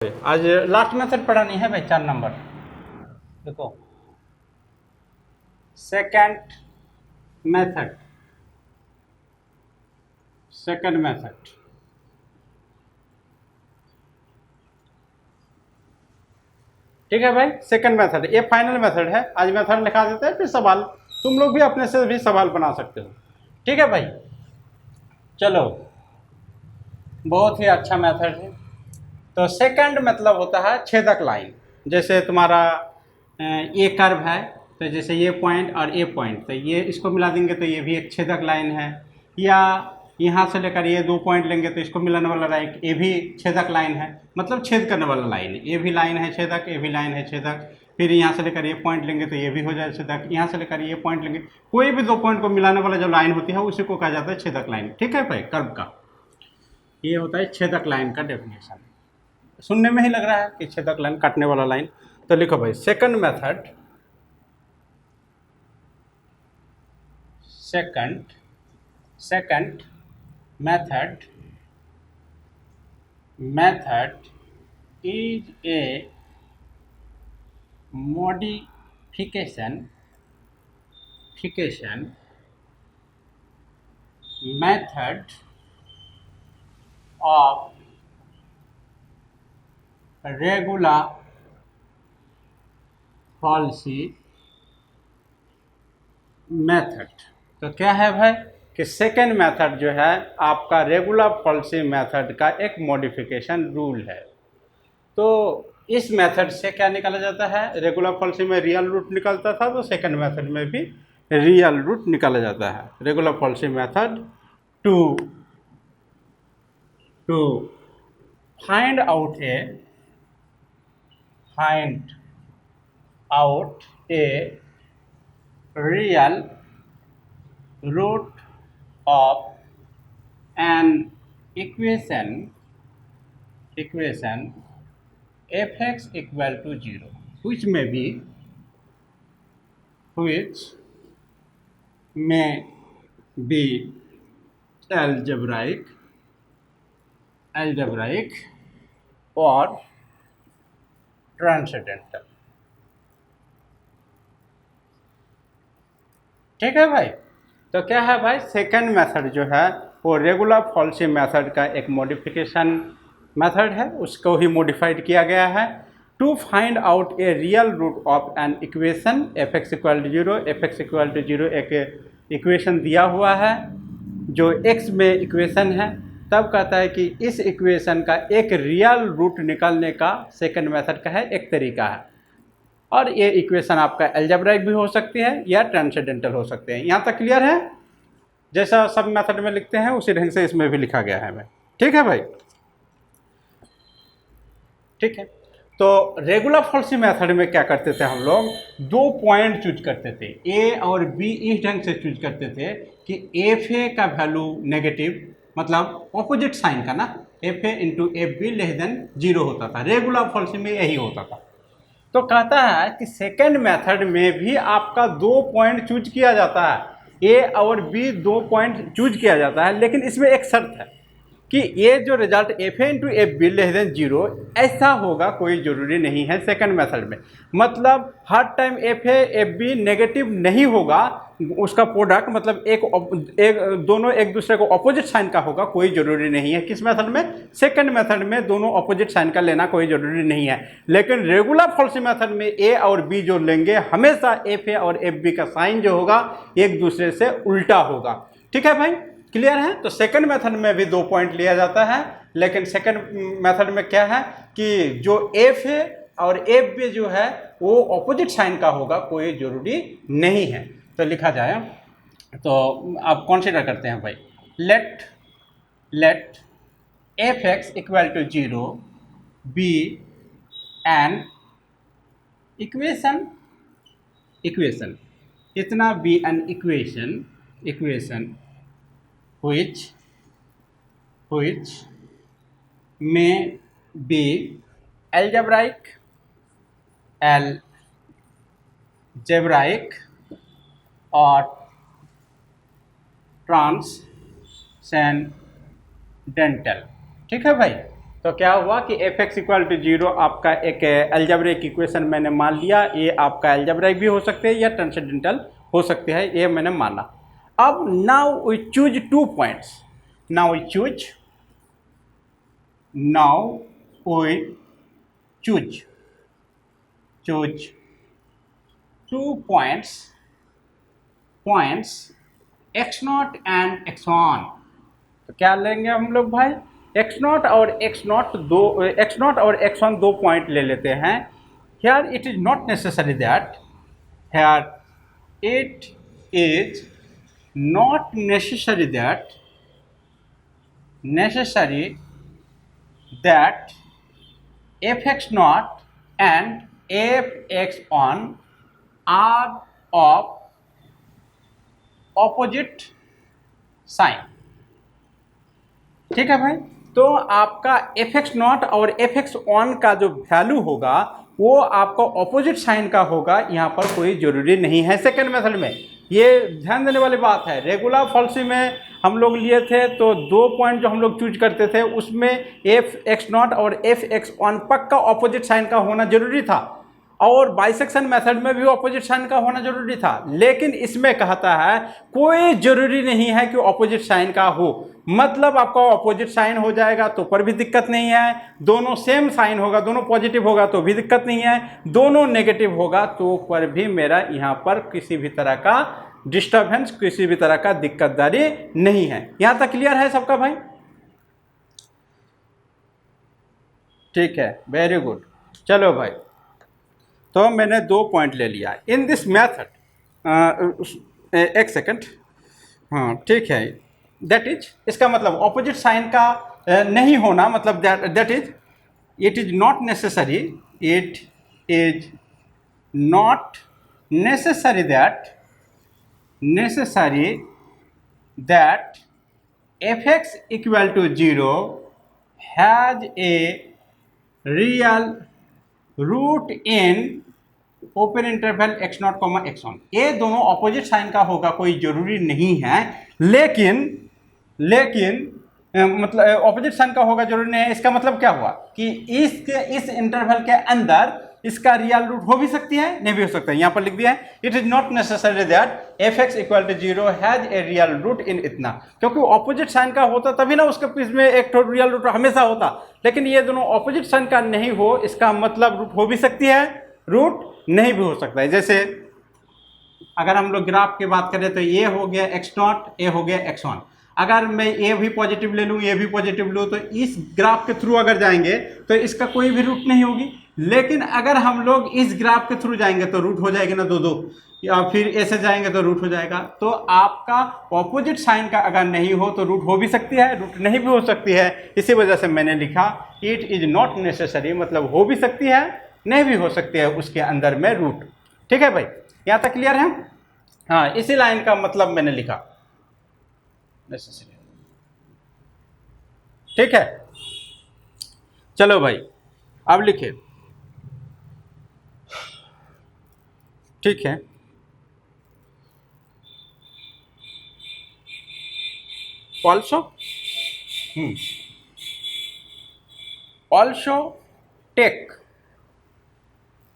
आज last method पढ़ानी है भाई 4 नंबर। देखो सेकंड मेथड, ठीक है भाई। सेकंड मेथड ये फाइनल मेथड है। आज मेथड लिखा देते हैं, फिर सवाल तुम लोग भी अपने से भी सवाल बना सकते हो। ठीक है भाई, चलो बहुत ही अच्छा मेथड है। तो सेकंड मतलब होता है छेदक लाइन। जैसे तुम्हारा ये कर्व है, तो जैसे ये पॉइंट और ये पॉइंट, तो ये इसको मिला देंगे तो ये भी एक छेदक लाइन है। या यहाँ से लेकर ये 2 पॉइंट लेंगे तो इसको मिलाने वाला लाइन ये भी छेदक लाइन है, मतलब छेद करने वाला लाइन है। ये भी लाइन है छेदक, ये भी लाइन है छेदक। फिर यहाँ से लेकर ये पॉइंट लेंगे तो ये भी हो जाए छेदक। यहाँ से लेकर ये पॉइंट लेंगे, कोई भी 2 पॉइंट को मिलाने वाला जो लाइन होती है उसी को कहा जाता है छेदक लाइन। ठीक है भाई, कर्व का ये होता है छेदक लाइन का डेफिनेशन। सुनने में ही लग रहा है कि छेदक लाइन, काटने वाला लाइन। तो लिखो भाई second method, second method is a modification method of regular falsi method. तो क्या है भाई कि सेकेंड मेथड जो है आपका रेगुलर पॉलिसी मेथड का एक मॉडिफिकेशन रूल है। तो इस मेथड से क्या निकाला जाता है, रेगुलर पॉलिसी में रियल रूट निकलता था, तो सेकेंड मेथड में भी रियल रूट निकाला जाता है। Regula falsi method to find out a real root of an equation fx equal to 0 which may be algebraic or transcendental। ठीक है भाई। तो क्या है भाई, सेकंड मेथड जो है वो रेगुलर पॉलिसी मेथड का एक मॉडिफिकेशन मेथड है, उसको ही मॉडिफाइड किया गया है to find out a real root of an equation f x equal to 0। F x equal to 0 एक इक्वेशन दिया हुआ है जो एक्स में इक्वेशन है। तब कहता है कि इस इक्वेशन का एक रियल रूट निकालने का सेकंड मेथड का है एक तरीका है। और ये इक्वेशन आपका एल्जेब्राइक भी हो सकती है या ट्रांसेंडेंटल हो सकते हैं। यहाँ तक क्लियर है? जैसा सब मेथड में लिखते हैं उसी ढंग से इसमें भी लिखा गया है भाई। ठीक है भाई, ठीक है। तो रेगुलर पॉलिसी मेथड में क्या करते थे हम लोग, 2 पॉइंट चूज करते थे, ए और बी इस ढंग से चूज करते थे कि एफ ए का वैल्यू नेगेटिव, मतलब ऑपोजिट साइन का ना, F A into F be less than 0 होता था। रेगुलर पॉलिसी में यही होता था। तो कहता है कि सेकेंड मेथड में भी आपका 2 पॉइंट चूज किया जाता है, ए और बी 2 पॉइंट चूज किया जाता है, लेकिन इसमें एक शर्त है कि ये जो result F A into F be less than 0 ऐसा होगा कोई ज़रूरी नहीं है सेकंड मेथड में। मतलब हर time F A F B negative नहीं होगा, उसका प्रोडक्ट मतलब दोनों एक दूसरे को ऑपोजिट साइन का होगा, कोई ज़रूरी नहीं है। किस मेथड में? सेकंड मेथड में दोनों ऑपोजिट साइन का लेना कोई ज़रूरी नहीं है। लेकिन रेगुलर पॉलिसी मेथड में ए और बी जो लेंगे, हमेशा एफ ए और एफ बी का साइन जो होगा एक दूसरे से उल्टा होगा। ठीक है भाई, क्लियर है? तो सेकंड मेथड में भी 2 पॉइंट लिया जाता है, लेकिन सेकंड मेथड में क्या है कि जो एफ है और एफ बी जो है वो ऑपोजिट साइन का होगा, कोई ज़रूरी नहीं है। तो लिखा जाए तो आप कंसीडर करते हैं भाई, let F x equal to 0 B N equation इतना B N equation which may be algebraic or transcendental। ठीक है भाई, तो क्या हुआ कि f x equal to zero आपका एक अलजेब्रिक इक्वेशन मैंने मान लिया, ये आपका अलजेब्रिक भी हो सकते हैं या ट्रांसेंडेंटल हो सकते हैं, ये मैंने माना। अब now we choose 2 points, now we choose choose 2 points x naught and x one. तो क्या लेंगे हम लोग भाई, x नॉट और x नॉट और x वन 2 पॉइंट ले लेते हैं। Here it is not necessary that, here it is not necessary that fx naught and fx on are of opposite sign। ठीक है भाई, तो आपका fx नॉट और fx ऑन का जो वैल्यू होगा वो आपका ऑपोजिट साइन का होगा, यहाँ पर कोई जरूरी नहीं है सेकेंड मेथड में। ये ध्यान देने वाली बात है। रेगुलर फॉल्सी में हम लोग लिए थे तो 2 पॉइंट जो हम लोग चूज करते थे उसमें एफ एक्स नॉट और एफ एक्स ऑन पक्का ऑपोजिट साइन का होना जरूरी था, और बाइसेक्शन मेथड में भी ऑपोजिट साइन का होना जरूरी था। लेकिन इसमें कहता है कोई जरूरी नहीं है कि ऑपोजिट साइन का हो, मतलब आपका ऑपोजिट साइन हो जाएगा तो पर भी दिक्कत नहीं है, दोनों सेम साइन होगा, दोनों पॉजिटिव होगा तो भी दिक्कत नहीं है, दोनों नेगेटिव होगा तो पर भी मेरा यहाँ पर किसी भी तरह का डिस्टर्बेंस, किसी भी तरह का दिक्कतदारी नहीं है। यहाँ तक क्लियर है सबका भाई? ठीक है, वेरी गुड। चलो भाई, तो मैंने 2 पॉइंट ले लिया इन दिस मेथड। एक सेकंड, हाँ ठीक है, दैट इज, इसका मतलब ऑपोजिट साइन का नहीं होना, मतलब that is it is not necessary, it is not necessary that fx equal to 0 has a real root in open interval x not comma x one. ये दोनों ऑपोजिट साइन का होगा कोई जरूरी नहीं है, लेकिन मतलब ऑपोजिट साइन का होगा जरूरी नहीं है। इसका मतलब क्या हुआ कि इस इंटरवल के अंदर इसका रियल रूट हो भी सकती है, नहीं भी हो सकता है। यहाँ पर लिख दिया है it is not necessary that F x equal to 0 has a real root in इतना, क्योंकि ऑपोजिट साइन का होता तभी ना उसके पीस में एक रियल रूट हमेशा होता, लेकिन ये दोनों ऑपोजिट साइन का नहीं हो, इसका मतलब रूट हो भी सकती है, रूट नहीं भी हो सकता है। जैसे अगर हम लोग ग्राफ की बात करें तो ये हो गया एक्स नॉट, ये हो गया एक्स वन। अगर मैं ये भी पॉजिटिव ले लूँ, ये भी पॉजिटिव लूँ, तो इस ग्राफ के थ्रू अगर जाएंगे तो इसका कोई भी रूट नहीं होगी। लेकिन अगर हम लोग इस ग्राफ के थ्रू जाएंगे तो रूट हो जाएगी ना दो, या फिर ऐसे जाएंगे तो रूट हो जाएगा। तो आपका ऑपोजिट साइन का अगर नहीं हो तो रूट हो भी सकती है, रूट नहीं भी हो सकती है। इसी वजह से मैंने लिखा इट इज नॉट नेसेसरी, मतलब हो भी सकती है, नहीं भी हो सकती है उसके अंदर में रूट। ठीक है भाई, यहाँ तक क्लियर है? हाँ, इसी लाइन का मतलब मैंने लिखा नेसेसरी। ठीक है, चलो भाई अब लिखिए। ठीक है, also take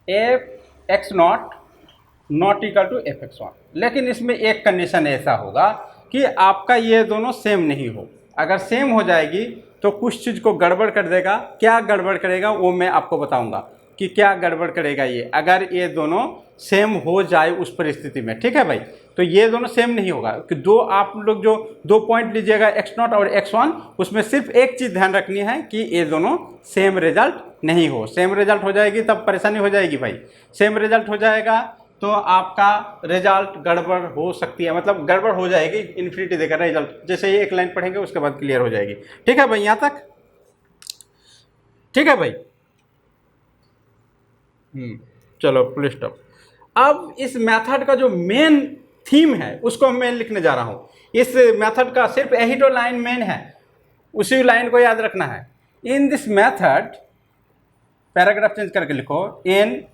f x naught equal to F x one. लेकिन इसमें एक कंडीशन ऐसा होगा कि आपका ये दोनों सेम नहीं हो। अगर सेम हो जाएगी तो कुछ चीज़ को गड़बड़ कर देगा। क्या गड़बड़ करेगा वो मैं आपको बताऊंगा कि क्या गड़बड़ करेगा ये, अगर ये दोनों सेम हो जाए उस परिस्थिति में। ठीक है भाई, तो ये दोनों सेम नहीं होगा कि दो आप लोग जो 2 पॉइंट लीजिएगा एक्स नॉट और एक्स वन, उसमें सिर्फ एक चीज़ ध्यान रखनी है कि ये दोनों सेम रिजल्ट नहीं हो। सेम रिजल्ट हो जाएगी तब परेशानी हो जाएगी भाई। सेम रिजल्ट हो जाएगा तो आपका रिजल्ट गड़बड़ हो सकती है, मतलब गड़बड़ हो जाएगी, इन्फिनिटी देकर रिजल्ट। जैसे ही एक लाइन पढ़ेंगे उसके बाद क्लियर हो जाएगी। ठीक है भाई, यहाँ तक ठीक है भाई? चलो फुल स्टॉप। अब इस मेथड का जो मेन थीम है उसको मैं लिखने जा रहा हूँ। इस मेथड का सिर्फ यही तो लाइन मेन है, उसी लाइन को याद रखना है। इन दिस मेथड, पैराग्राफ चेंज करके लिखो, in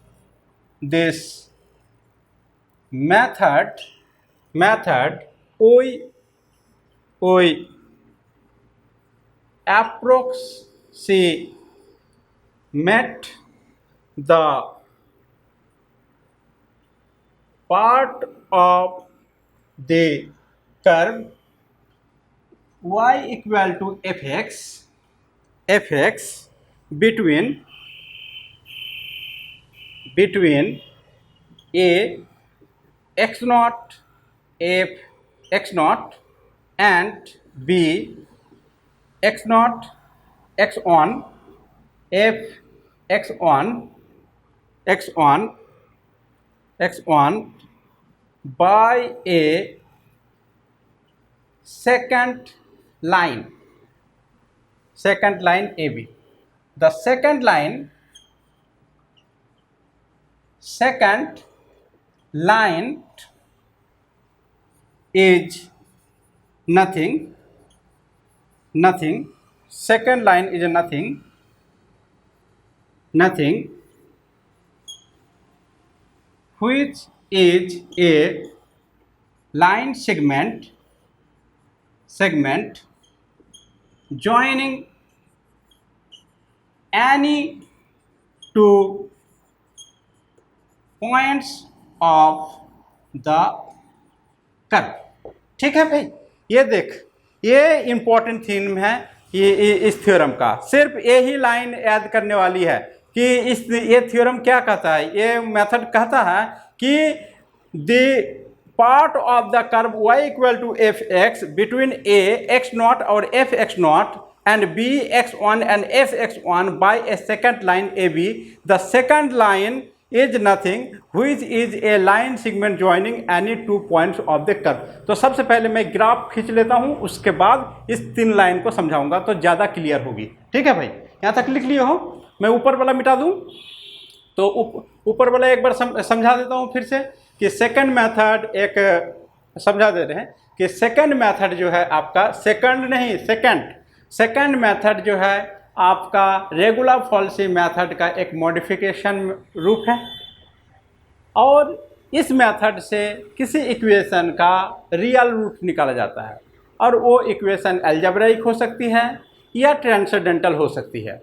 this method we approximate she met the part of the curve y equal to fx between a x naught f x naught and b x naught x on f x on x on x on by a second line AB. The second line is nothing. Second line is nothing, which is a line segment joining any two points of the curve. ठीक है भाई, ये देख, ये important theme है ये इस theorem का। सिर्फ यही लाइन याद करने वाली है कि ये थ्योरम क्या कहता है। ये मेथड कहता है कि the part of the curve y equal to F X between A X not और F x not and b x1 and f x1 by a second line ab. The second line is nothing, which is a line segment joining any 2 points of the curve. तो सबसे पहले मैं graph खींच लेता हूँ, उसके बाद इस 3 लाइन को समझाऊंगा तो ज़्यादा क्लियर होगी। ठीक है भाई, यहाँ तक लिख लिए हो। मैं ऊपर वाला मिटा दूँ तो ऊपर वाला एक बार समझा देता हूँ फिर से कि सेकंड मेथड एक समझा दे रहे हैं कि सेकंड मेथड जो है आपका सेकंड मेथड जो है आपका रेगुलर फॉल्सी मेथड का एक मॉडिफिकेशन रूप है। और इस मेथड से किसी इक्वेशन का रियल रूट निकाला जाता है और वो इक्वेशन अलजेब्राइक हो सकती है या ट्रांसेंडेंटल हो सकती है।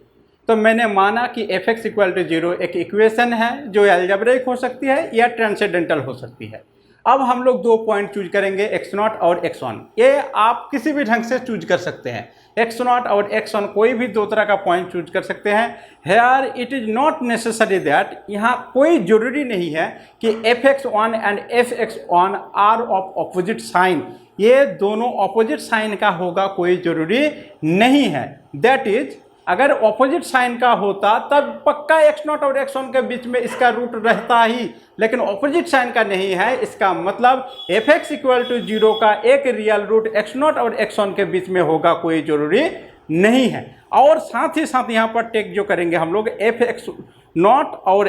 तो मैंने माना कि एफ एक्स इक्वल टू 0 एक इक्वेशन है जो अलजेब्राइक हो सकती है या ट्रांसेंडेंटल हो सकती है। अब हम लोग 2 पॉइंट चूज करेंगे x0 और x1। ये आप किसी भी ढंग से चूज कर सकते हैं। x0 और x1 कोई भी 2 तरह का पॉइंट चूज कर सकते हैं। Here it is not necessary that, यहाँ कोई जरूरी नहीं है कि fx1 and fx1 are of opposite sign, ये दोनों ऑपोजिट साइन का होगा कोई जरूरी नहीं है। दैट इज अगर ऑपोजिट साइन का होता तब पक्का x0 और x1 के बीच में इसका रूट रहता ही, लेकिन ऑपोजिट साइन का नहीं है। इसका मतलब fx इक्वल टू 0 का एक रियल रूट x0 और x1 के बीच में होगा कोई जरूरी नहीं है। और साथ ही साथ यहाँ पर टेक जो करेंगे हम लोग fx0 और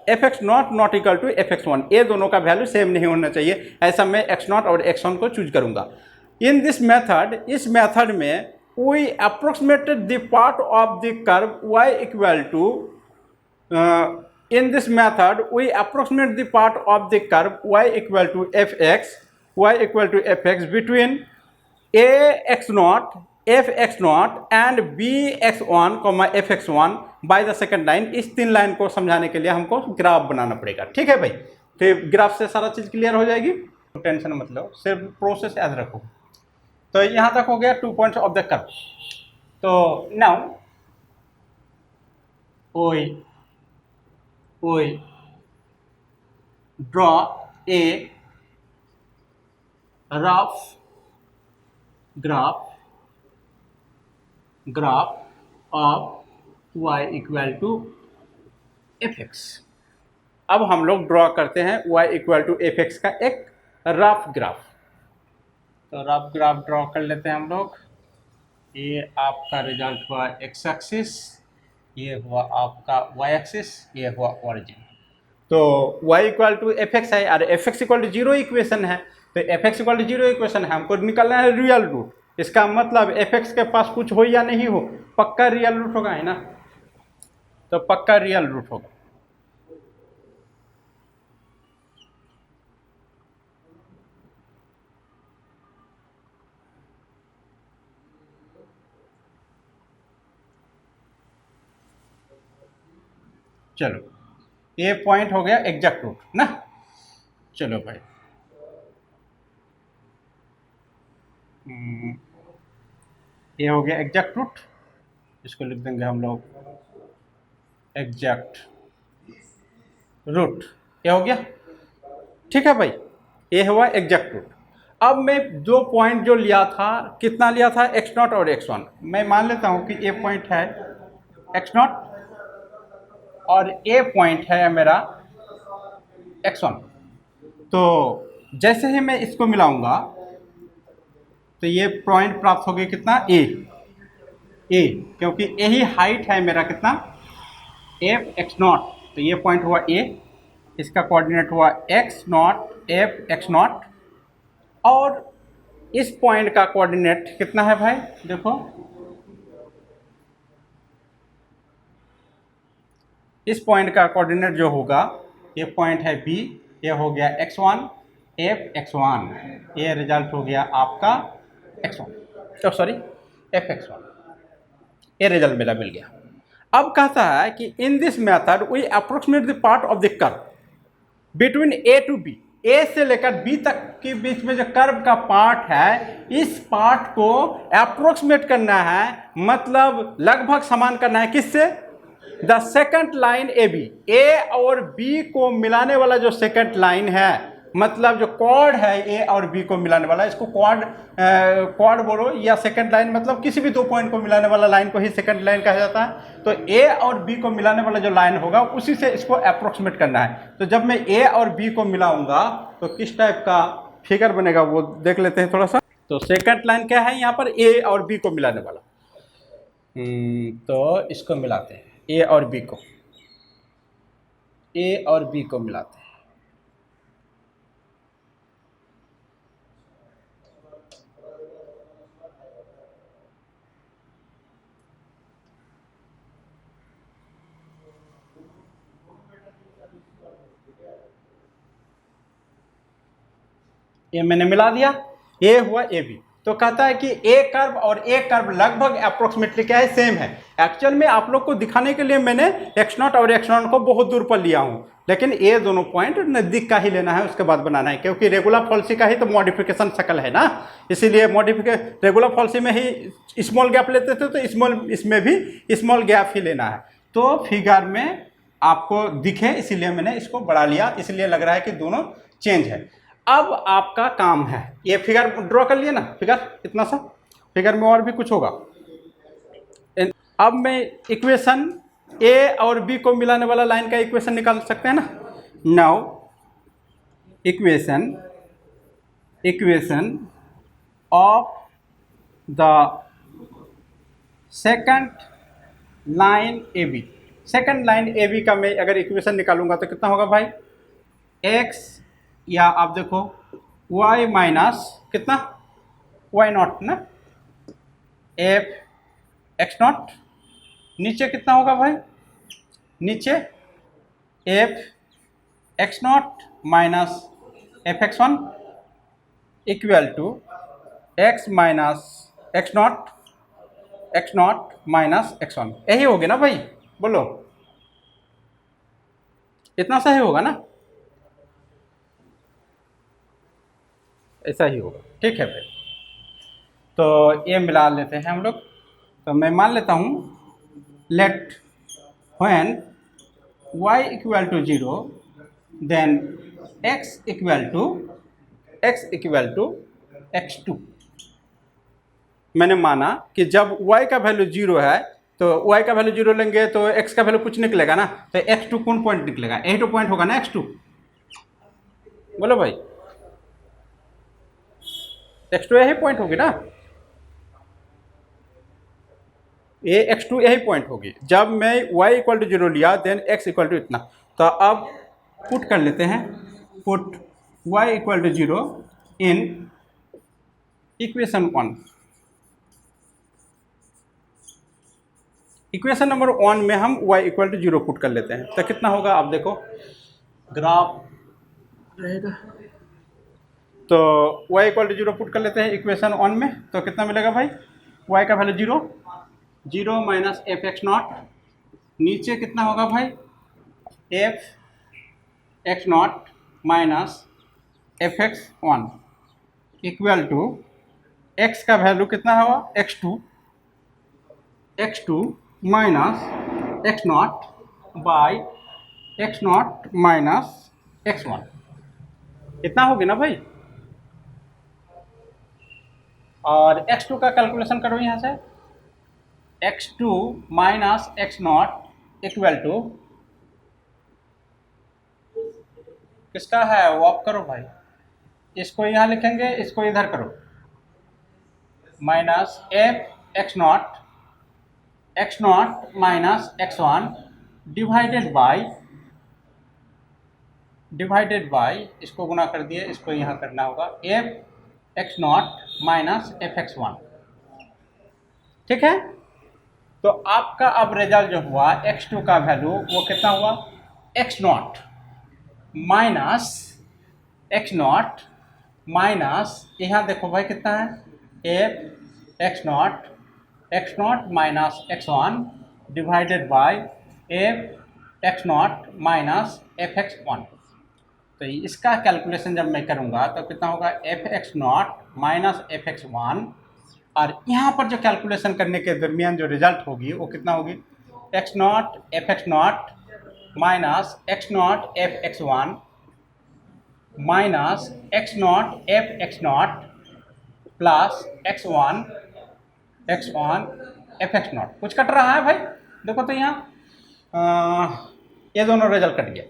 fx0 not equal to fx1, ये दोनों का वैल्यू सेम नहीं होना चाहिए। ऐसा मैं x0 और x1 को चूज करूँगा। इन दिस मेथड, इस मेथड में we approximated the part of the curve y equal to in this method we approximate the part of the curve y equal to fx between a x0 f x0 and b x1 f x1 by the second line। इस 3 line को समझाने के लिए हमको graph बनाना पड़ेगा। ठीक है भाई, तो ग्राफ से सारा चीज़ क्लियर हो जाएगी, टेंशन मत लो, सिर्फ प्रोसेस याद रखो। तो यहाँ तक हो गया 2 पॉइंट्स ऑफ द कर्व। तो now we draw a rough graph of y equal to fx। अब हम लोग ड्रॉ करते हैं y इक्वल टू fx का एक रफ ग्राफ। तो रफ ग्राफ ड्रॉ कर लेते हैं हम लोग। ये आपका रिजल्ट हुआ x एक्सिस, ये हुआ आपका y एक्सिस, ये हुआ ओरिजिन। तो y equal to F x है और F x equal to 0 equation है। तो f x equal to 0 equation है, हमको निकालना है रियल रूट। इसका मतलब एफ एक्स के पास कुछ हो या नहीं हो, पक्का रियल रूट होगा, है ना। तो पक्का रियल रूट होगा। चलो ए पॉइंट हो गया एग्जैक्ट रूट ना। चलो भाई ये हो गया एग्जैक्ट रूट, इसको लिख देंगे हम लोग एग्जैक्ट रूट, ये हो गया। ठीक है भाई, ये हुआ एग्जैक्ट रूट। अब मैं दो पॉइंट जो लिया था, कितना लिया था, x0 और x1। मैं मान लेता हूँ कि ए पॉइंट है x0 और ए पॉइंट है मेरा x1। तो जैसे ही मैं इसको मिलाऊंगा तो ये पॉइंट प्राप्त हो गया कितना, ए, क्योंकि यही हाइट है मेरा कितना, एफ x0। तो ये पॉइंट हुआ ए, इसका कोऑर्डिनेट हुआ x0 एफ x0, और इस पॉइंट का कोऑर्डिनेट कितना है भाई, देखो इस पॉइंट का कोऑर्डिनेट जो होगा, ये पॉइंट है बी, ये हो गया x1 एफ x1, ये रिजल्ट हो गया आपका x1, तो सॉरी एफ x1, ये रिजल्ट मेरा मिल गया। अब कहता है कि in this method we approximate the part of the curve between A to B, A से लेकर बी तक के बीच में जो कर्व का पार्ट है, इस पार्ट को अप्रोक्सीमेट करना है, मतलब लगभग समान करना है किससे, the second line A B, A और बी को मिलाने वाला जो सेकंड लाइन है, मतलब जो कॉर्ड है ए और बी को मिलाने वाला, इसको कॉर्ड बोलो या सेकंड लाइन, मतलब किसी भी दो पॉइंट को मिलाने वाला लाइन को ही सेकंड लाइन कहा जाता है। तो ए और बी को मिलाने वाला जो लाइन होगा उसी से इसको अप्रोक्सीमेट करना है। तो जब मैं ए और बी को मिलाऊंगा तो किस टाइप का फिगर बनेगा वो देख लेते हैं थोड़ा सा। तो सेकंड लाइन क्या है यहाँ पर, ए और बी को मिलाने वाला। तो इसको मिलाते हैं, ए और बी को, ए और बी को मिलाते हैं। ये मैंने मिला दिया, ए हुआ ए बी। तो कहता है कि ए कर्व और ए कर्व लगभग अप्रोक्सीमेटली क्या है, सेम है। एक्चुअल में आप लोग को दिखाने के लिए मैंने x0 और x1 को बहुत दूर पर लिया हूं, लेकिन ये दोनों पॉइंट नज़दीक का ही लेना है, उसके बाद बनाना है, क्योंकि रेगुलर फॉल्सी का ही तो मॉडिफिकेशन शकल है ना, इसीलिए रेगुलर फॉल्सी में ही स्मॉल गैप लेते थे, तो स्मॉल इसमें भी स्मॉल गैप ही लेना है। तो फिगर में आपको दिखे इसलिए मैंने इसको बढ़ा लिया, इसलिए लग रहा है कि दोनों चेंज है। अब आपका काम है, ये फिगर ड्रॉ कर लिए ना, फिगर इतना सा, फिगर में और भी कुछ होगा। अब मैं इक्वेशन ए और बी को मिलाने वाला लाइन का इक्वेशन निकाल सकते हैं ना। Now equation of the second line A B, second line A B का मैं अगर इक्वेशन निकालूंगा तो कितना होगा भाई, एक्स या आप देखो y माइनस कितना, y0 ना, एफ x0, नीचे कितना होगा भाई, नीचे f x0 minus f x1 equal to x minus x0 minus x1। यही होगी ना भाई, बोलो इतना सही होगा ना, ऐसा ही होगा। ठीक है भाई, तो ये मिला लेते हैं हम लोग। तो मैं मान लेता हूँ let when y equal to 0 then x equal to x2। मैंने माना कि जब y का वैल्यू 0 है तो y का वैल्यू 0 लेंगे तो x का वैल्यू कुछ निकलेगा ना, तो x2 कौन पॉइंट निकलेगा, यही तो पॉइंट होगा ना x2, बोलो भाई x2 यही पॉइंट होगी ना, ये x2 यही पॉइंट होगी। जब मैं y इक्वल टू 0 लिया देन x इक्वल टू इतना। तो अब पुट कर लेते हैं, put y equal to 0 in equation 1। Equation number 1 में हम y इक्वल टू 0 पुट कर लेते हैं, तो कितना होगा आप देखो, ग्राफ रहेगा। तो y इक्वल टू 0 पुट कर लेते हैं इक्वेशन 1 में, तो कितना मिलेगा भाई, y का वैल्यू 0 माइनस एफ x0, नीचे कितना होगा भाई, f x not minus F x one equal to x का वैल्यू कितना हुआ x two minus x naught by x not minus x one, इतना होगी ना भाई। और x2 का कैलकुलेशन करो यहाँ से, x2 minus x naught equal to किसका है वॉप करो भाई, इसको यहाँ लिखेंगे, इसको इधर करो, minus F x not minus x one divided by इसको गुना कर दिए, इसको यहाँ करना होगा F x not minus F x one. ठीक है, तो आपका अब रिजल्ट जो हुआ x2 का वैल्यू वो कितना हुआ एक्स नॉट माइनस यहाँ देखो भाई कितना है F x not minus x one divided by F x not minus F x one. तो इसका कैलकुलेशन जब मैं करूँगा तो कितना होगा F x not minus F x one, और यहाँ पर जो कैलकुलेशन करने के दरमियान जो रिजल्ट होगी वो कितना होगी x not F x not minus x not F x one minus x not F not plus x one F x not. कुछ कट रहा है भाई, देखो तो यहाँ ये दोनों रिजल्ट कट गया।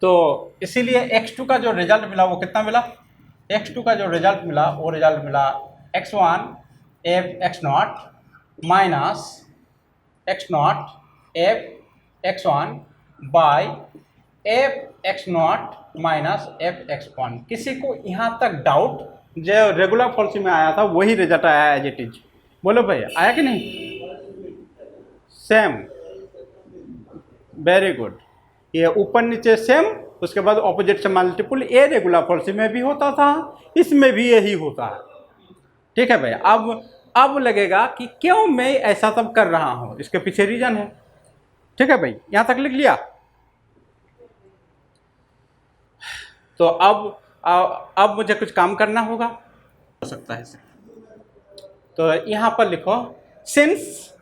तो इसीलिए x2 का जो रिजल्ट मिला वो कितना मिला, x2 का जो रिजल्ट मिला वो रिजल्ट मिला x1 F x not minus x not F x one by F x not minus F x one. किसी को यहाँ तक डाउट जो रेगुलर फॉल्सी में आया था वही रिजल्ट आया एज इट इज, बोलो भाई आया कि नहीं, सेम, वेरी गुड। ये ऊपर नीचे सेम, उसके बाद ऑपोजिट से मल्टीपल, ये रेगुलर फॉल्सी में भी होता था, इसमें भी यही होता है। ठीक है भाई, अब लगेगा कि क्यों मैं ऐसा सब कर रहा हूँ, इसके पीछे रीजन है। ठीक है भाई, यहाँ तक लिख लिया। तो अब मुझे कुछ काम करना होगा, हो सकता है इसे। तो यहाँ पर लिखो सिंस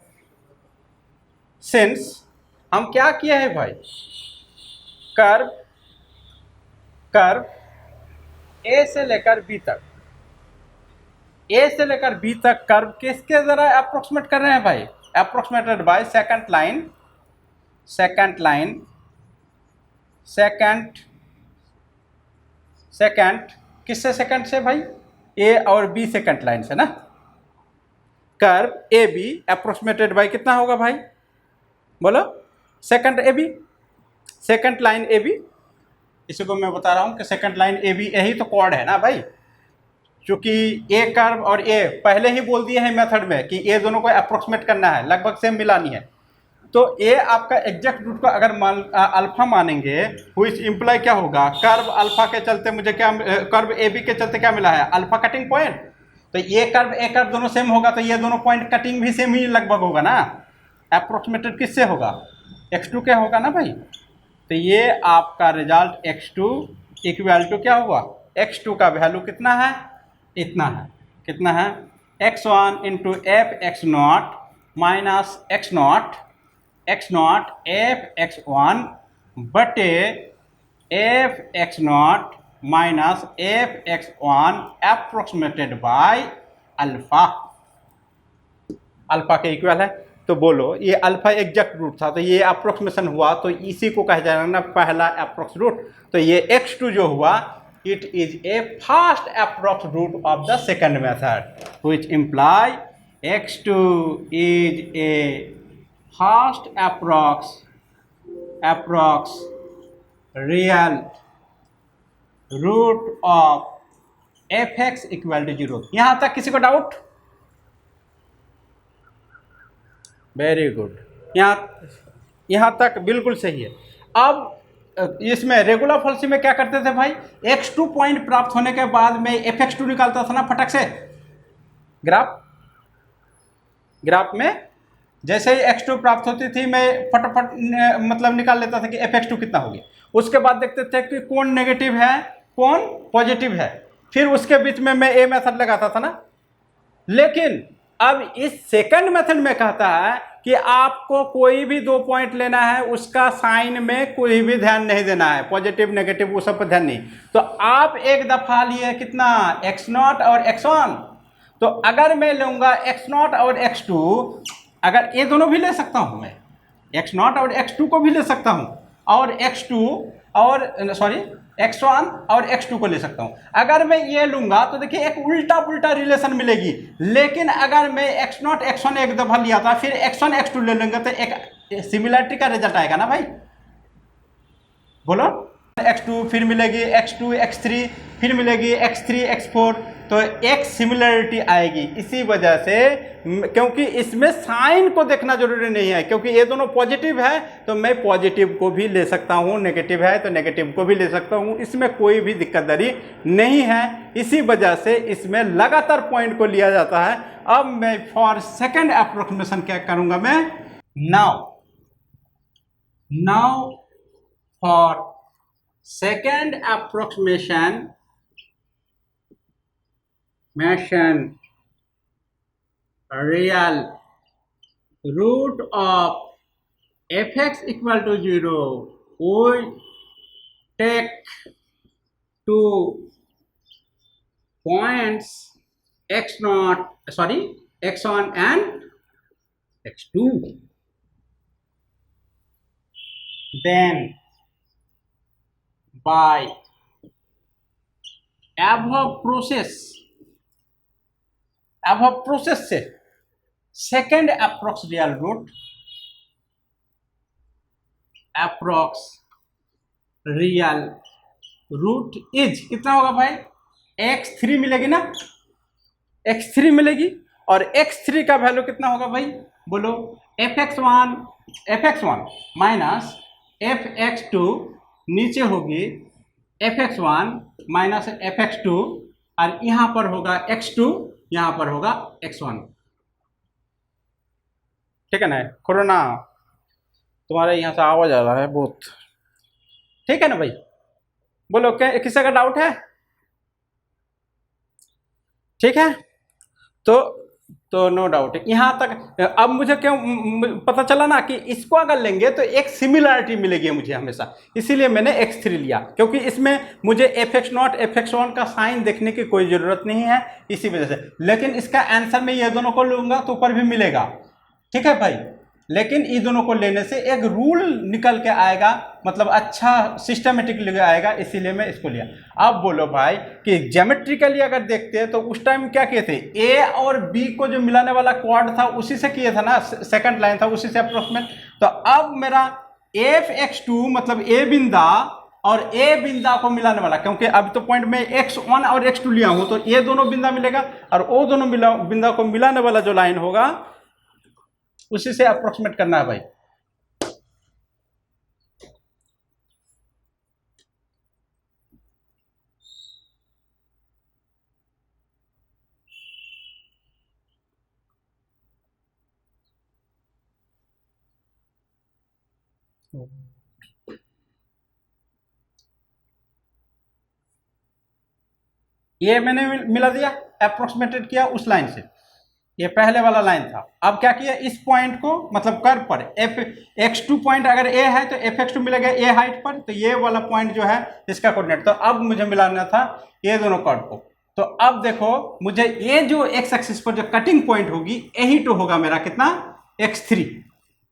हम क्या किए हैं भाई, कर्व ए से लेकर बी तक, ए से लेकर बी तक कर्व किसके जरा अप्रोक्सीमेट कर रहे हैं भाई, अप्रोक्सीमेटेड बाय सेकंड किससे सेकंड से भाई, ए और बी सेकंड लाइन से ना। Curve A B approximated by कितना होगा भाई, बोलो second A B, second line A B. इसी को मैं बता रहा हूँ कि सेकंड लाइन ए बी यही तो कॉर्ड है ना भाई, क्योंकि ए कर्व और ए पहले ही बोल दिए हैं मेथड में कि ए दोनों को अप्रोक्सीमेट करना है, लगभग सेम मिलानी है। तो ए आपका एग्जैक्ट रूट को अगर अल्फा मानेंगे, व्हिच इंप्लाई क्या होगा, कर्व अल्फा के चलते मुझे क्या, कर्व ए बी के चलते क्या मिला है, अल्फा कटिंग पॉइंट। तो ए कर्व दोनों सेम होगा, तो ये दोनों पॉइंट कटिंग भी सेम ही लगभग होगा ना। अप्रोक्सीमेटेड किससे होगा, x2 क्या होगा ना भाई। तो ये आपका रिजल्ट x2 इक्वल टू क्या हुआ, x2 का वैल्यू कितना है, इतना है, कितना है x1 into F x not minus x not F x one बटे F x not minus F x one approximated by alpha, alpha के इक्वल है। तो बोलो ये अल्फा एग्जैक्ट रूट था, तो ये अप्रोक्सीमेशन हुआ, तो इसी को कहा जाएगा ना पहला अप्रोक्स रूट। तो ये x2 जो हुआ, it is a first approx root of the second method, which imply x2 is a first approx real root of fx equal to 0। यहाँ तक किसी को डाउट, वेरी गुड, यहाँ तक बिल्कुल सही है। अब इसमें रेगुलर फॉल्सी में क्या करते थे भाई, x2 पॉइंट प्राप्त होने के बाद में fx2 निकालता था ना फटक से, ग्राफ में जैसे ही x2 प्राप्त होती थी मैं फटाफट मतलब निकाल लेता था कि fx2 कितना होगी। उसके बाद देखते थे कि कौन नेगेटिव है कौन पॉजिटिव है, फिर उसके बीच में मैं ए मेथड लगाता था ना। लेकिन अब इस सेकंड मेथड में कहता है कि आपको कोई भी 2 पॉइंट लेना है, उसका साइन में कोई भी ध्यान नहीं देना है, पॉजिटिव नेगेटिव वो सब पर ध्यान नहीं। तो आप एक दफा लिए कितना x0 और x1, तो अगर मैं लूंगा x0 और x2, अगर ये दोनों भी ले सकता हूं मैं, x0 और x2 को भी ले सकता हूं, और x2 और सॉरी x1 और x2 को ले सकता हूं। अगर मैं ये लूंगा तो देखिए एक उल्टा पुल्टा रिलेशन मिलेगी। लेकिन अगर मैं x0 x1 एक दफा लिया था, फिर x1 x2 ले लेंगे तो एक सिमिलरिटी का रिजल्ट आएगा ना भाई, बोलो। x2 फिर मिलेगी x2 x3, फिर मिलेगी x3 x4, तो एक सिमिलरिटी आएगी। इसी वजह से क्योंकि इसमें साइन को देखना जरूरी नहीं है, क्योंकि ये दोनों पॉजिटिव है तो मैं पॉजिटिव को भी ले सकता हूँ, नेगेटिव है तो नेगेटिव को भी ले सकता हूँ, इसमें कोई भी दिक्कतदारी नहीं है। इसी वजह से इसमें लगातार पॉइंट को लिया जाता है। अब मैं फॉर सेकेंड अप्रोक्सीमेशन क्या करूंगा मैं, now for second approximation real root of fx equal to 0, we take 2 points x1 and x2, then by above process से second approx real root is कितना होगा भाई, x3 मिलेगी ना, x3 मिलेगी। और x3 का वैल्यू कितना होगा भाई बोलो, fx1 माइनस fx2, नीचे होगी fx1 माइनस fx2, और यहां पर होगा x2, यहां पर होगा x1। ठीक है ना, कोरोना तुम्हारे यहां से आवाज आ रहा है बहुत, ठीक है ना भाई, बोलो क्या किसी का डाउट है? ठीक है, तो नो डाउट यहाँ तक। अब मुझे क्यों पता चला ना कि इसको अगर लेंगे तो एक सिमिलरिटी मिलेगी मुझे हमेशा, इसीलिए मैंने x3 लिया, क्योंकि इसमें मुझे fx0 fx1 का साइन देखने की कोई ज़रूरत नहीं है, इसी वजह से। लेकिन इसका आंसर में ये दोनों को लूंगा तो ऊपर भी मिलेगा, ठीक है भाई। लेकिन ये दोनों को लेने से एक रूल निकल के आएगा, मतलब अच्छा सिस्टमेटिक लेके आएगा, इसीलिए मैं इसको लिया। अब बोलो भाई कि ज्योमेट्रिकली अगर देखते हैं तो उस टाइम क्या किए थे, ए और बी को जो मिलाने वाला क्वाड था उसी से किए था ना, सेकंड लाइन था उसी से अप्रोक्सीमेट। तो अब मेरा fx2 मतलब ए बिंदा और ए बिंदा को मिलाने वाला, क्योंकि अब तो पॉइंट में x1 और x2 लिया हूं, तो ये दोनों बिंदा मिलेगा, और वो दोनों बिंदा को मिलाने वाला जो लाइन होगा उसी से अप्रोक्सीमेट करना है भाई। ये मैंने मिला दिया, अप्रोक्सीमेटेड किया उस लाइन से, ये पहले वाला लाइन था। अब क्या किया, इस पॉइंट को मतलब कर्व पर x2 पॉइंट अगर a है तो fx2 मिलेगा a हाइट पर, तो ये वाला पॉइंट जो है इसका कोऑर्डिनेट। तो अब मुझे मिलाना था ये दोनों कर्व को। तो अब देखो मुझे ये जो x एक्सिस पर जो कटिंग पॉइंट होगी यही तो होगा मेरा कितना, x3,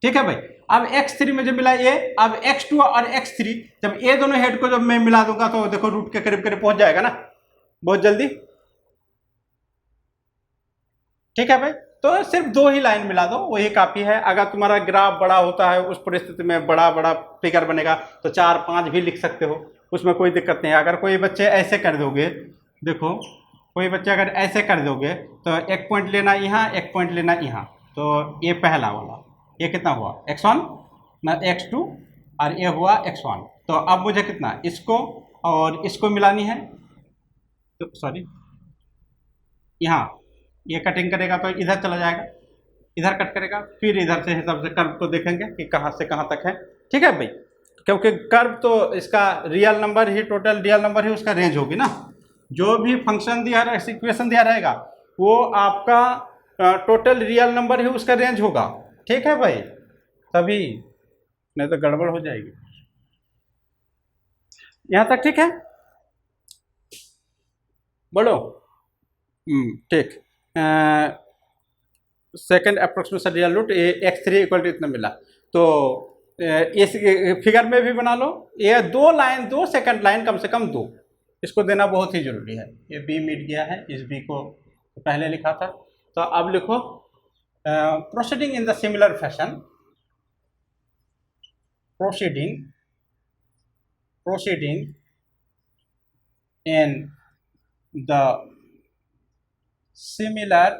ठीक है भाई। अब x3 में जो मिला ये, अब x2 और x3 जब ये दोनों हेड को जब मैं मिला दूंगा तो देखो रूट के करीब करीब पहुंच जाएगा ना बहुत जल्दी, ठीक है भाई। तो सिर्फ 2 ही लाइन मिला दो वही काफी है। अगर तुम्हारा ग्राफ बड़ा होता है उस परिस्थिति में बड़ा बड़ा फिगर बनेगा तो 4-5 भी लिख सकते हो, उसमें कोई दिक्कत नहीं है। अगर कोई बच्चे ऐसे कर दोगे, देखो कोई बच्चे अगर ऐसे कर दोगे तो एक पॉइंट लेना यहाँ, एक पॉइंट लेना यहाँ, तो ये पहला वाला ये कितना हुआ x1 ना x2 और ये हुआ x1। तो अब मुझे कितना इसको और इसको मिलानी है, तो सॉरी यहाँ ये कटिंग करेगा तो इधर चला जाएगा, इधर कट करेगा, फिर इधर से हिसाब से कर्व को देखेंगे कि कहाँ से कहाँ तक है। ठीक है भाई, क्योंकि कर्व तो इसका रियल नंबर ही, टोटल रियल नंबर ही उसका रेंज होगी ना। जो भी फंक्शन दिया रहेगा, इक्वेशन दिया रहेगा, वो आपका टोटल रियल नंबर ही उसका रेंज होगा। ठीक है भाई, तभी, नहीं तो गड़बड़ हो जाएगी। यहाँ तक ठीक है, बोलो। ठीक। Second approximation real root x3 equal to इतना मिला, तो इस फिगर में भी बना लो। ये 2 लाइन, 2 सेकंड लाइन कम से कम 2, इसको देना बहुत ही जरूरी है। ये बी मिट गया है, इस बी को पहले लिखा था, तो अब लिखो proceeding in the similar fashion, proceeding in the similar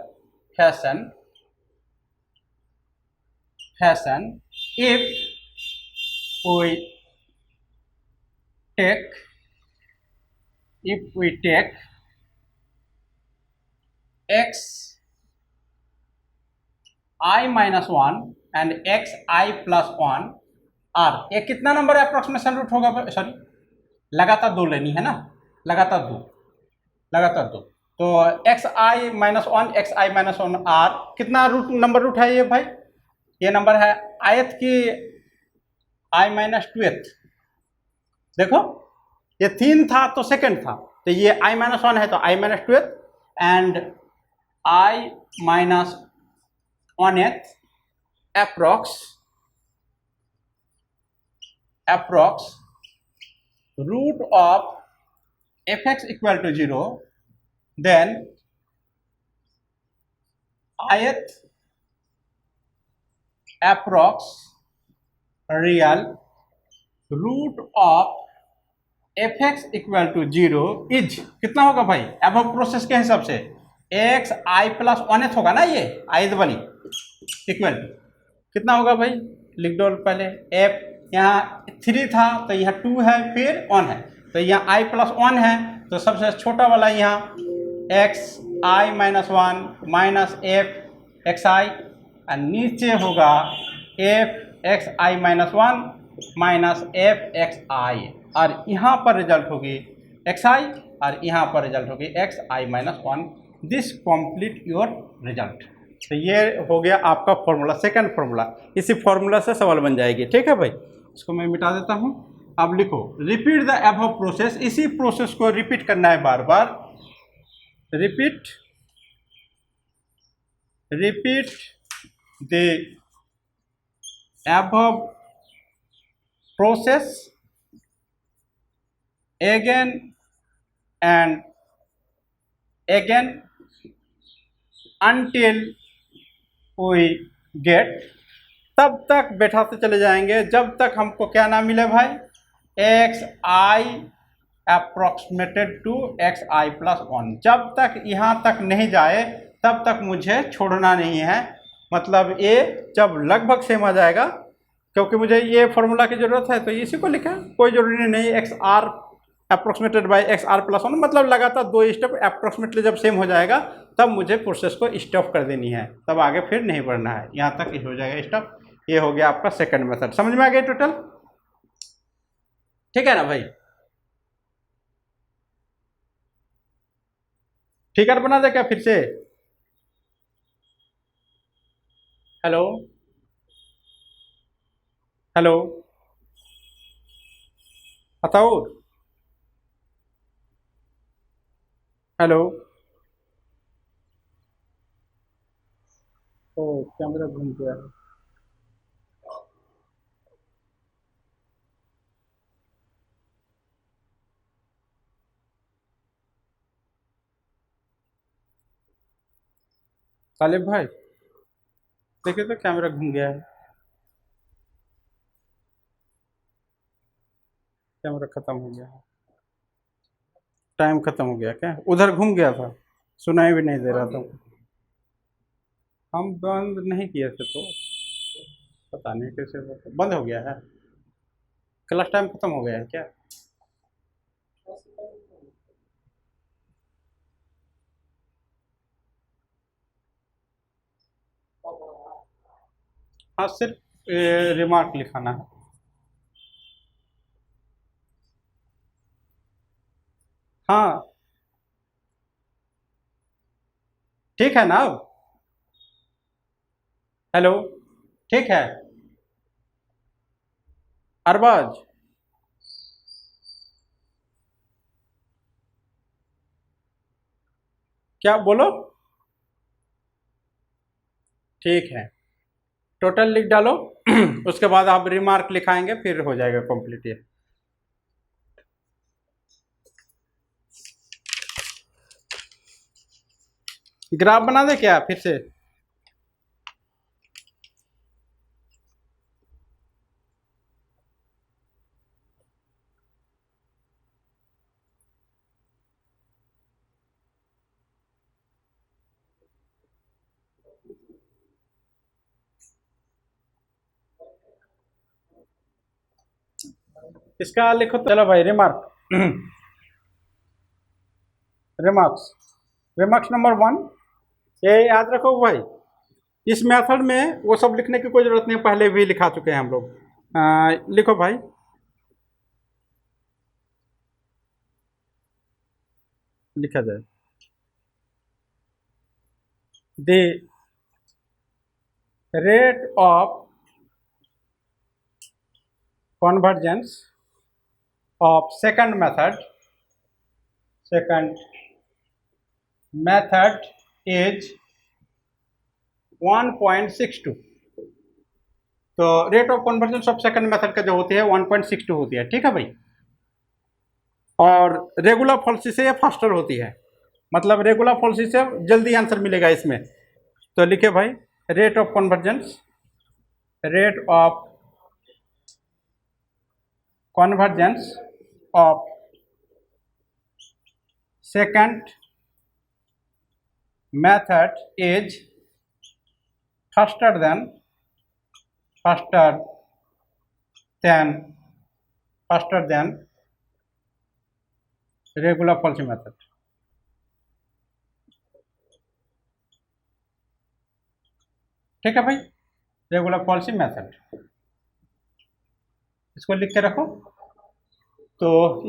fashion if we take x I minus 1 and x I plus 1 r, ये कितना नंबर अप्रोक्सीमेशन रूट होगा? सॉरी, लगातार 2 लेनी है ना, लगातार दो। तो x I minus 1 x I minus 1 r कितना रूट नंबर रूट है ये भाई? ये नंबर है आयत की i माइनस 2th। देखो, ये 3 था तो सेकंड था, तो ये i माइनस 1 है तो i minus 2th and i minus 1th approx root of fx equal to 0, then ith approx real root of fx equal to 0 is कितना होगा भाई? अब प्रोसेस के हिसाब से x i प्लस 1th होगा ना, ये i वाली इक्वल टू कितना होगा भाई? लिख दो पहले। f यहाँ 3 था तो यहाँ 2 है, फिर 1 है, तो यहाँ i प्लस 1 है, तो सबसे छोटा वाला यहाँ x i minus 1 minus f x i, और नीचे होगा f x i minus 1 minus f x i, और यहाँ पर रिजल्ट होगी x i और यहाँ पर रिजल्ट होगी x i minus 1। This complete your result. तो ये हो गया आपका फॉर्मूला, सेकंड फॉर्मूला। इसी फॉर्मूला से सवाल बन जाएगी। ठीक है भाई, इसको मैं मिटा देता हूँ। अब लिखो रिपीट द अबव प्रोसेस, इसी प्रोसेस को रिपीट करना है बार बार। Repeat the above process again and again until we get, तब तक बैठाते चले जाएंगे जब तक हमको क्या ना मिले भाई? x i approximated to x i plus 1। जब तक यहाँ तक नहीं जाए तब तक मुझे छोड़ना नहीं है। मतलब ये जब लगभग सेम आ जाएगा, क्योंकि मुझे ये फॉर्मूला की ज़रूरत है तो इसी को लिखा, कोई ज़रूरी नहीं x r approximated by x r plus 1। मतलब लगातार 2 स्टेप अप्रोक्सीमेटली जब सेम हो जाएगा तब मुझे प्रोसेस को स्टॉप कर देनी है, तब आगे फिर नहीं बढ़ना है, यहाँ तक हो जाएगा स्टॉप। ये हो गया आपका सेकंड मेथड। समझ में आ गया टोटल? ठीक है ना भाई? फिगर बना दे क्या फिर से? Hello hello Ataur, hello. ओ कैमरा घूम गया है। तालिब भाई देखिए तो कैमरा घूम गया है, कैमरा खत्म हो गया है, टाइम खत्म हो गया क्या? उधर घूम गया था, सुनाई भी नहीं दे रहा था। हम बंद नहीं किए थे तो पता नहीं कैसे बंद हो गया है। क्लास टाइम खत्म हो गया है क्या? हाँ, सिर्फ रिमार्क लिखाना है। हाँ, ठीक है ना अब? हेलो, ठीक है। अरबाज, क्या बोलो? ठीक है, टोटल लिख डालो। उसके बाद आप रिमार्क लिखाएंगे, फिर हो जाएगा कंप्लीट ये। ग्राफ बना दे क्या फिर से? इसका लिखो तो। चलो भाई, रिमार्क। रिमार्क्स, रिमार्क्स नंबर 1, ये याद रखो भाई। इस मेथड में वो सब लिखने की कोई जरूरत नहीं, पहले भी लिखा चुके हैं हम लोग। लिखो भाई, लिखा जाए the rate of convergence of second method is 1.62। तो rate of convergence of second method का जो होती है 1.62 होती है, ठीक है भाई। और रेगुलर फॉल्सी से ये फास्टर होती है, मतलब रेगुलर फॉल्सी से जल्दी आंसर मिलेगा इसमें। तो लिखे भाई, rate of convergence, rate of convergence of second method is faster than faster than faster than regular Cauchy method। ठीक है भाई, रेगुलर पॉलिसी मेथड, इसको लिख के रखो। तो